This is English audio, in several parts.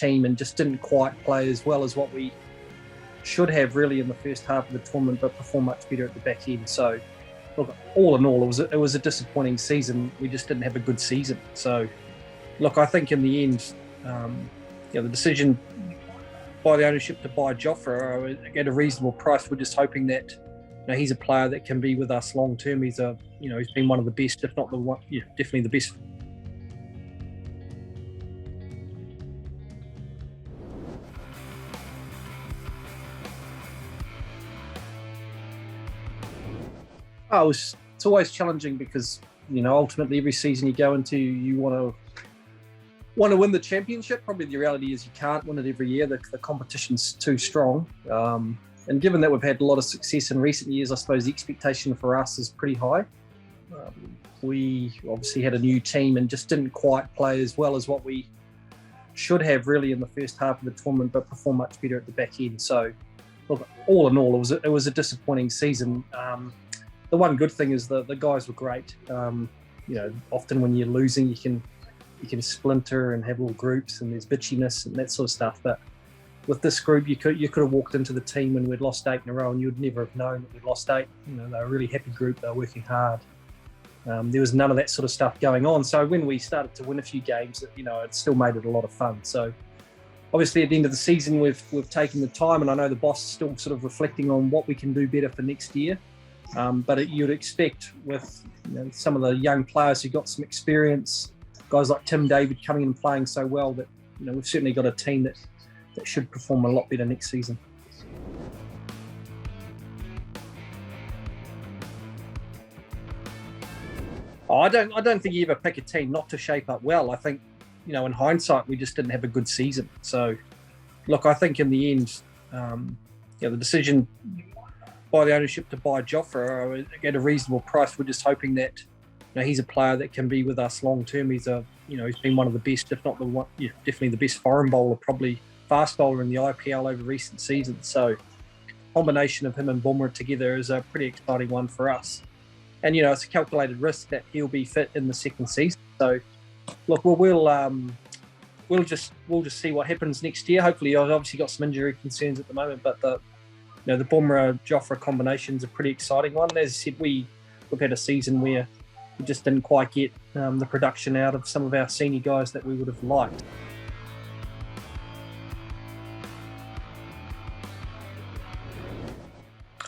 team and just didn't quite play as well as what we should have really in the first half of the tournament, but perform much better at the back end. So, look, all in all, it was a disappointing season. We just didn't have a good season. So, look, I think in the end, the decision by the ownership to buy JOFRA at a reasonable price, we're just hoping that he's a player that can be with us long term. He's been one of the best, if not the one, definitely the best. It's always challenging because ultimately every season you go into, you want to win the championship. Probably the reality is you can't win it every year. The competition's too strong. And given that we've had a lot of success in recent years, I suppose the expectation for us is pretty high. We obviously had a new team and just didn't quite play as well as what we should have really in the first half of the tournament, but perform much better at the back end. So, look, all in all, it was a disappointing season. The one good thing is the guys were great. Often when you're losing, you can splinter and have little groups, and there's bitchiness and that sort of stuff. But with this group, you could have walked into the team and we'd lost 8 in a row, and you'd never have known that we'd lost 8. They were a really happy group. They were working hard. There was none of that sort of stuff going on. So when we started to win a few games, it still made it a lot of fun. So obviously at the end of the season, we've taken the time, and I know the boss is still sort of reflecting on what we can do better for next year. But you'd expect with some of the young players who got some experience, guys like Tim David coming in and playing so well, that we've certainly got a team that should perform a lot better next season. I don't think you ever pick a team not to shape up well. I think in hindsight we just didn't have a good season. So look, I think in the end, the decision by the ownership to buy JOFRA at a reasonable price, we're just hoping that he's a player that can be with us long term. He's been one of the best, if not the one, definitely the best foreign bowler, probably fast bowler in the IPL over recent seasons. So combination of him and BUMRAH together is a pretty exciting one for us. And it's a calculated risk that he'll be fit in the second season. So look, we'll just see what happens next year. Hopefully, I've obviously got some injury concerns at the moment, but the BUMRAH JOFRA combination is a pretty exciting one. As I said, we've had a season where we just didn't quite get the production out of some of our senior guys that we would have liked.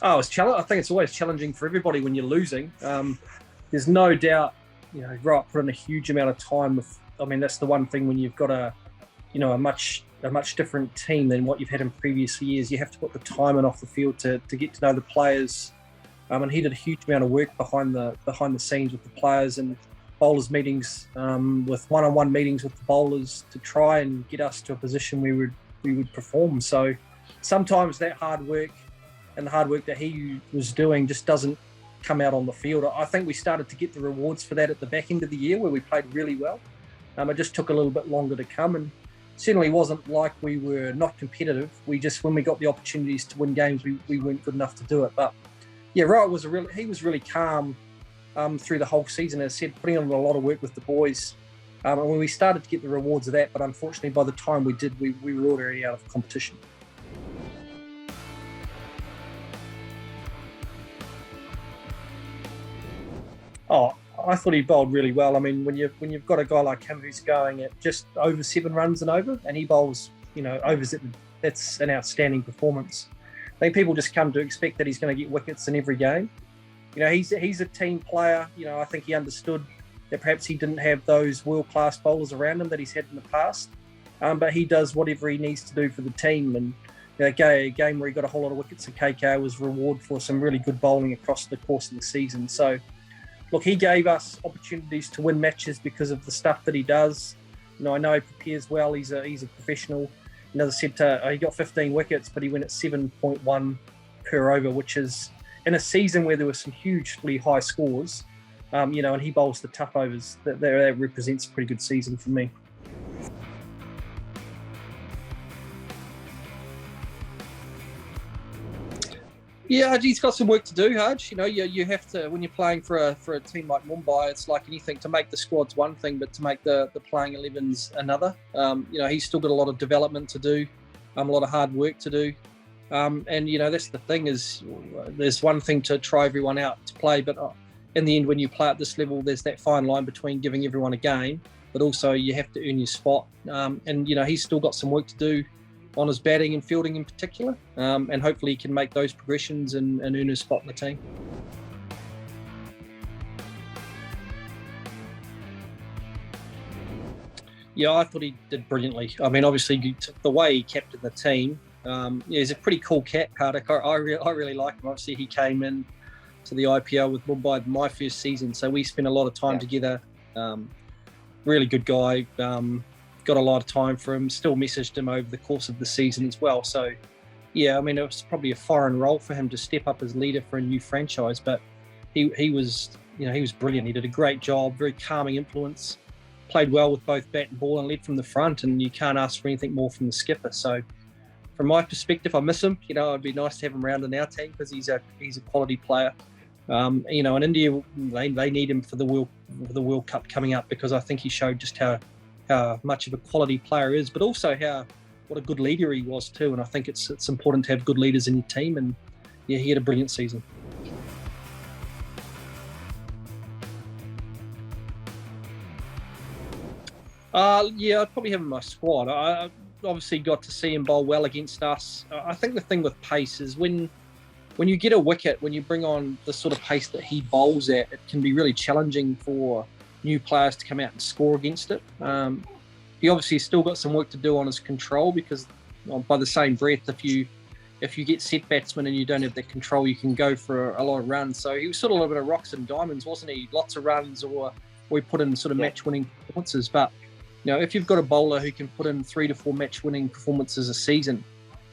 I think it's always challenging for everybody when you're losing. There's no doubt, Rohit put in a huge amount of time with. That's the one thing when you've got a much different team than what you've had in previous years. You have to put the time in off the field to get to know the players. And he did a huge amount of work behind the scenes with the players and bowlers meetings, with one-on-one meetings with the bowlers to try and get us to a position where we would perform. So sometimes that hard work and the hard work that he was doing just doesn't come out on the field. I think we started to get the rewards for that at the back end of the year where we played really well. It just took a little bit longer to come, and certainly wasn't like we were not competitive. When we got the opportunities to win games, we weren't good enough to do it. But yeah, Rohit was really calm through the whole season. As I said, putting in a lot of work with the boys. And when we started to get the rewards of that, but unfortunately by the time we did, we were already out of competition. I thought he bowled really well. When you've got a guy like him who's going at just over 7 runs and over, and he bowls, overs, that's an outstanding performance. I think people just come to expect that he's going to get wickets in every game. He's a team player. I think he understood that perhaps he didn't have those world-class bowlers around him that he's had in the past. But he does whatever he needs to do for the team. And a game where he got a whole lot of wickets at KK was reward for some really good bowling across the course of the season. So, look, he gave us opportunities to win matches because of the stuff that he does. I know he prepares well. He's a professional. As I said, he got 15 wickets, but he went at 7.1 per over, which is in a season where there were some hugely high scores. And he bowls the tough overs. That represents a pretty good season for me. Yeah, he's got some work to do, Haj. You know, you have to, when you're playing for a team like Mumbai, it's like anything. To make the squad's one thing, but to make the playing 11's another. You know, he's still got a lot of development to do, a lot of hard work to do. And, you know, that's the thing is there's one thing to try everyone out to play, but in the end, when you play at this level, there's that fine line between giving everyone a game, but also you have to earn your spot. And, you know, he's still got some work to do on his batting and fielding in particular, and hopefully he can make those progressions and earn his spot in the team. Yeah, I thought he did brilliantly. I mean, obviously, the way he captained the team, yeah, he's a pretty cool cat, HARDIK. I really like him. Obviously, he came in to the IPL with Mumbai my first season, so we spent a lot of time together. Really good guy. Got a lot of time for him, still messaged him over the course of the season as well. So, yeah, I mean, it was probably a foreign role for him to step up as leader for a new franchise, but he was, you know, he was brilliant. He did a great job, very calming influence, played well with both bat and ball and led from the front, and you can't ask for anything more from the skipper. So, from my perspective, I miss him. You know, it'd be nice to have him around in our team because he's a quality player. You know, in India, they need him for the World Cup coming up because I think he showed just how much of a quality player is, but also what a good leader he was too. And I think it's important to have good leaders in your team. And yeah, he had a brilliant season. Yeah, I'd probably have him in my squad. I obviously got to see him bowl well against us. I think the thing with pace is when you get a wicket, when you bring on the sort of pace that he bowls at, it can be really challenging for new players to come out and score against it. He obviously still got some work to do on his control because, by the same breath, if you get set batsmen and you don't have that control, you can go for a lot of runs. So he was sort of a little bit of rocks and diamonds, wasn't he? Lots of runs, or we put in sort of match-winning performances. But you know, if you've got a bowler who can put in 3 to 4 match-winning performances a season,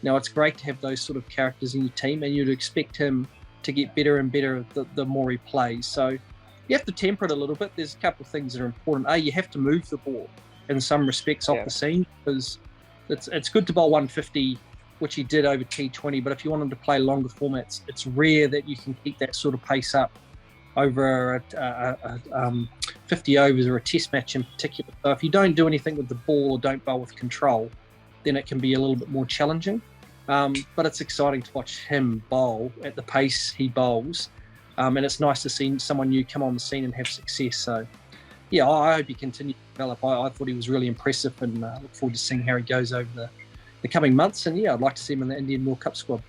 you know, it's great to have those sort of characters in your team, and you'd expect him to get better and better the more he plays. So you have to temper it a little bit. There's a couple of things that are important. You have to move the ball in some respects off the seam, because it's good to bowl 150, which he did over T20, but if you want him to play longer formats, it's rare that you can keep that sort of pace up over 50 overs or a test match in particular. So if you don't do anything with the ball or don't bowl with control, then it can be a little bit more challenging. But it's exciting to watch him bowl at the pace he bowls. And it's nice to see someone new come on the scene and have success. So, yeah, I hope he continues to develop. I thought he was really impressive, and look forward to seeing how he goes over the coming months. And, yeah, I'd like to see him in the Indian World Cup squad.